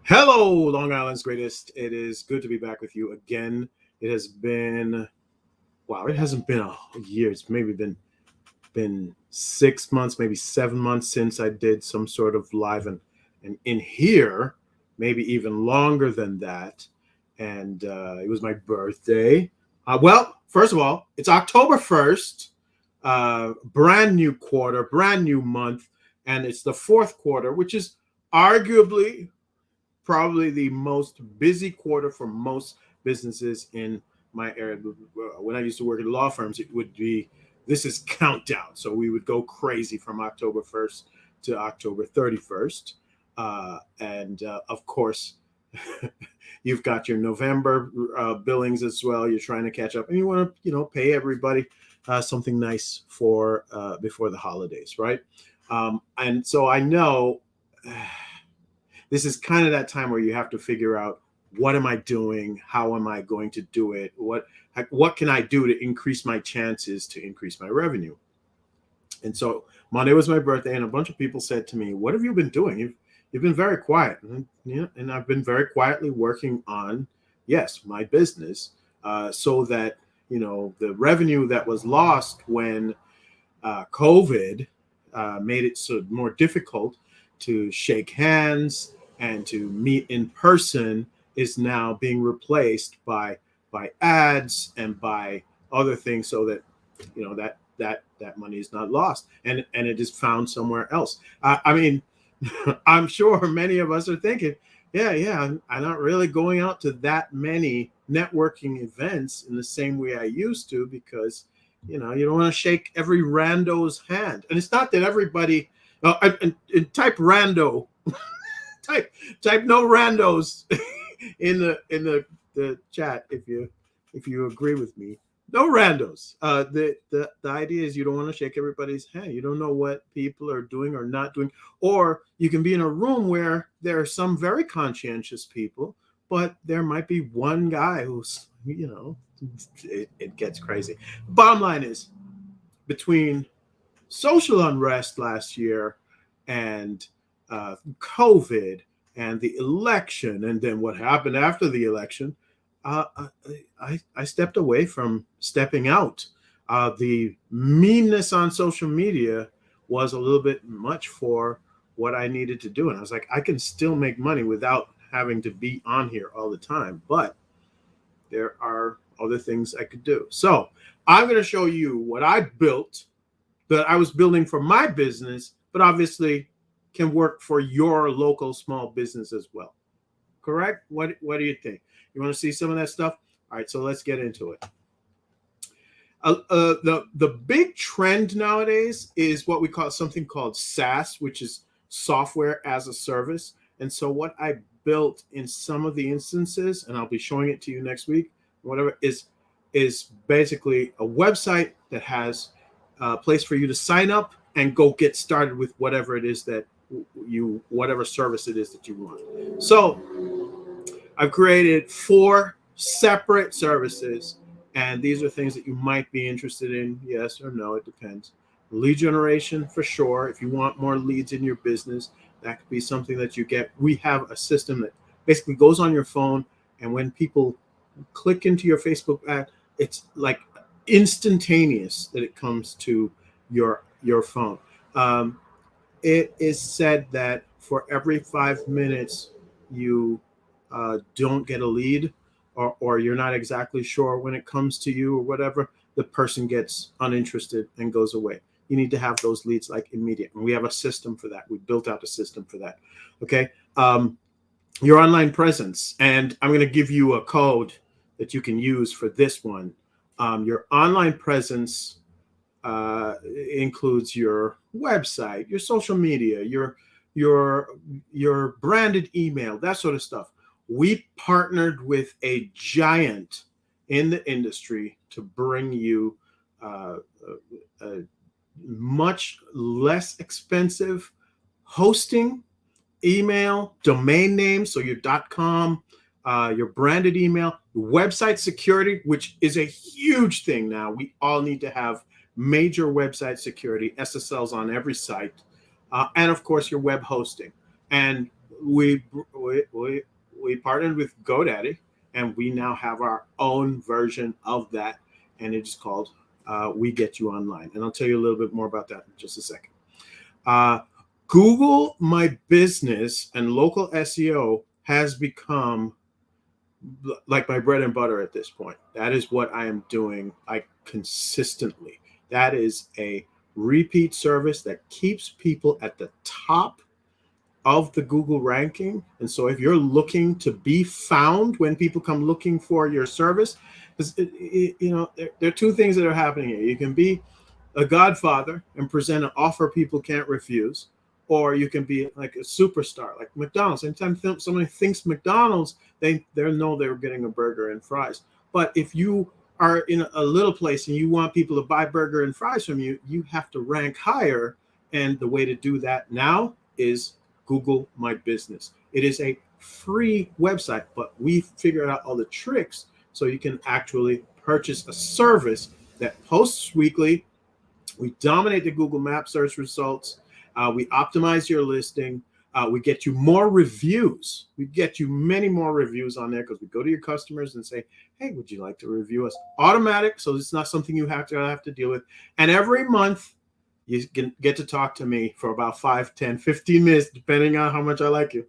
Hello, Long Island's greatest. It is good to be back with you again. It has been wow. It hasn't been a year. It's maybe been 6 months, maybe 7 months since I did some sort of live and in here, maybe even longer than that. And it was my birthday. Well, first of all, it's October 1st, brand new quarter, brand new month, and it's the fourth quarter, which is arguably probably the most busy quarter for most businesses in my area. When I used to work at law firms, it would be this is countdown. So we would go crazy from October 1st to October 31st. And of course, you've got your November billings as well. You're trying to catch up and you want to, pay everybody something nice for before the holidays, right? And so I know this is kind of that time where you have to figure out what am I doing? How am I going to do it? What can I do to increase my chances to increase my revenue? And so Monday was my birthday, and a bunch of people said to me, "What have you been doing? You've been very quiet." And I've been very quietly working on, yes, my business, so that the revenue that was lost when COVID made it so more difficult to shake hands and to meet in person is now being replaced by ads and by other things, so that that money is not lost and it is found somewhere else. I mean, I'm sure many of us are thinking, yeah, I'm not really going out to that many networking events in the same way I used to, because you don't want to shake every rando's hand. And it's not that everybody and type rando type no randos in the chat if you agree with me. No randos. The idea is you don't want to shake everybody's hand. You don't know what people are doing or not doing. Or you can be in a room where there are some very conscientious people, but there might be one guy who's, it gets crazy. Bottom line is, between social unrest last year and COVID and the election, and then what happened after the election, uh, I stepped away from stepping out. The meanness on social media was a little bit much for what I needed to do. And I was like, I can still make money without having to be on here all the time, but there are other things I could do. So I'm going to show you what I built, that I was building for my business, but obviously can work for your local small business as well. Correct? What do you think? You want to see some of that stuff? All right, so let's get into it. The big trend nowadays is what we call something called SaaS, which is software as a service. And so what I built in some of the instances, and I'll be showing it to you next week, whatever, is basically a website that has a place for you to sign up and go get started with whatever it is that whatever service it is that you want. So I've created 4 separate services, and these are things that you might be interested in. Yes or no, it depends. Lead generation, for sure. If you want more leads in your business, that could be something that you get. We have a system that basically goes on your phone, and when people click into your Facebook ad, it's like instantaneous that it comes to your phone. It is said that for every 5 minutes you don't get a lead, or you're not exactly sure when it comes to you or whatever, the person gets uninterested and goes away. You need to have those leads like immediate. And we have a system for that. We built out a system for that. Okay. Your online presence. And I'm going to give you a code that you can use for this one. Your online presence includes your website, your social media, your branded email, that sort of stuff. We partnered with a giant in the industry to bring you a much less expensive hosting, email, domain name, so your .com, your branded email, website security, which is a huge thing now. We all need to have major website security, SSLs on every site, and of course your web hosting. And we we partnered with GoDaddy, and we now have our own version of that, and it's called We Get You Online. And I'll tell you a little bit more about that in just a second. Uh, Google My Business and local SEO has become like my bread and butter at this point. That is what I am doing like consistently. That is a repeat service that keeps people at the top of the Google ranking. And so if you're looking to be found when people come looking for your service, because there are two things that are happening here. You can be a godfather and present an offer people can't refuse, or you can be like a superstar like McDonald's. Anytime somebody thinks McDonald's, they know they're getting a burger and fries. But if you are in a little place and you want people to buy burger and fries from you, you have to rank higher. And the way to do that now is Google My Business. It is a free website, but we figured out all the tricks so you can actually purchase a service that posts weekly. We dominate the Google Map search results. We optimize your listing. We get you more reviews. We get you many more reviews on there because we go to your customers and say, hey, would you like to review us? Automatic, so it's not something you have to deal with. And every month, you can get to talk to me for about 5, 10, 15 minutes, depending on how much I like you.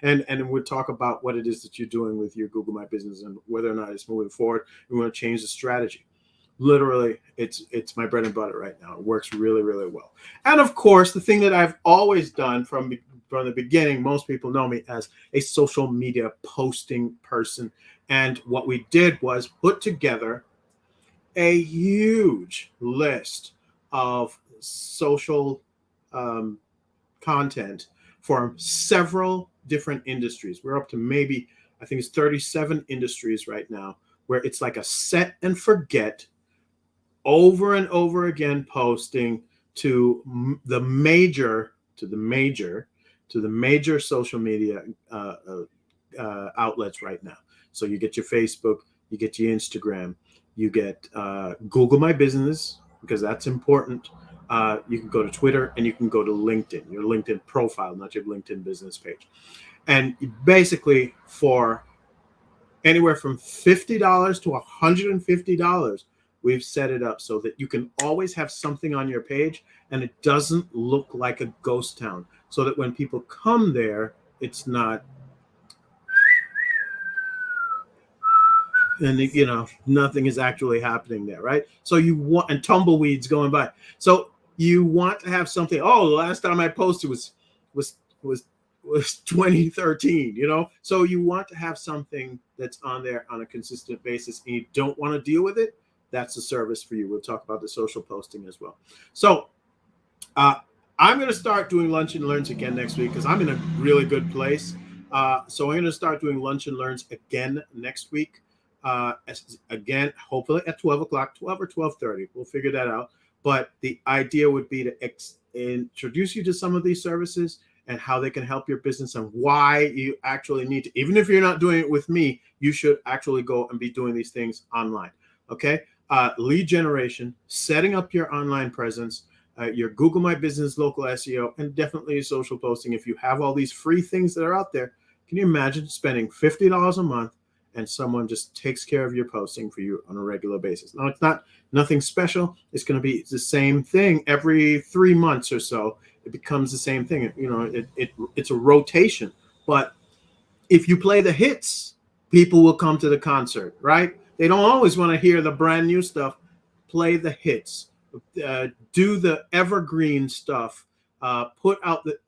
and we'll talk about what it is that you're doing with your Google My Business and whether or not it's moving forward. We want to change the strategy. Literally, it's my bread and butter right now. It works really, really well. And of course, the thing that I've always done from the beginning, most people know me as a social media posting person. And what we did was put together a huge list of social content for several different industries. We're up to maybe, I think it's 37 industries right now, where it's like a set and forget, over and over again posting to the major social media outlets right now. So you get your Facebook, you get your Instagram, you get Google My Business, because that's important. You can go to Twitter, and you can go to LinkedIn, your LinkedIn profile, not your LinkedIn business page. And basically for anywhere from $50 to $150, we've set it up so that you can always have something on your page and it doesn't look like a ghost town, so that when people come there, it's not, and nothing is actually happening there, right? So you want, and tumbleweeds going by. So you want to have something. Oh, the last time I posted was 2013, So you want to have something that's on there on a consistent basis, and you don't want to deal with it. That's a service for you. We'll talk about the social posting as well. So I'm going to start doing lunch and learns again next week because I'm in a really good place. So I'm going to start doing lunch and learns again next week. Again, hopefully at 12 o'clock, 12 or 12:30. We'll figure that out. But the idea would be to introduce you to some of these services and how they can help your business and why you actually need to, even if you're not doing it with me, you should actually go and be doing these things online. Okay. Lead generation, setting up your online presence, your Google My Business local SEO, and definitely your social posting. If you have all these free things that are out there, can you imagine spending $50 a month and someone just takes care of your posting for you on a regular basis? Now, it's not nothing special. It's going to be the same thing every 3 months or so. It becomes the same thing. It's a rotation. But if you play the hits, people will come to the concert, right? They don't always want to hear the brand new stuff. Play the hits. Do the evergreen stuff. Put out the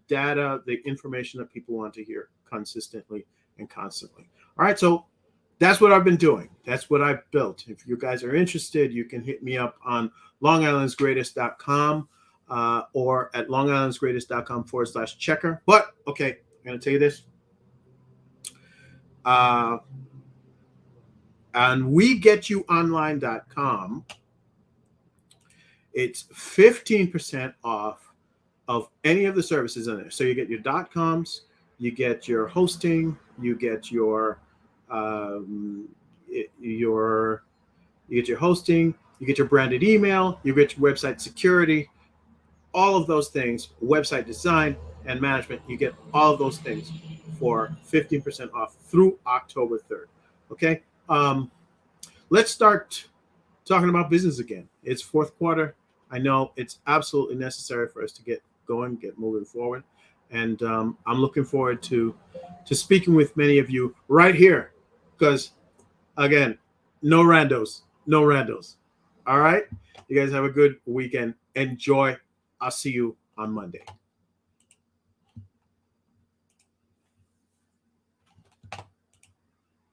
data, the information that people want to hear consistently and constantly. All right, so that's what I've been doing. That's what I've built. If you guys are interested, you can hit me up on longislandsgreatest.com or at longislandsgreatest.com/checker. But, okay, I'm going to tell you this. On wegetyouonline.com, it's 15% off of any of the services in there. So you get your .coms, you get your hosting, you get your hosting, you get your branded email, you get your website security, all of those things, website design. and management, you get all of those things for 15% off through October 3rd. Okay. Let's start talking about business again. It's fourth quarter. I know it's absolutely necessary for us to get going, get moving forward. And I'm looking forward to speaking with many of you right here because, again, no randos, no randos. All right. You guys have a good weekend. Enjoy. I'll see you on Monday.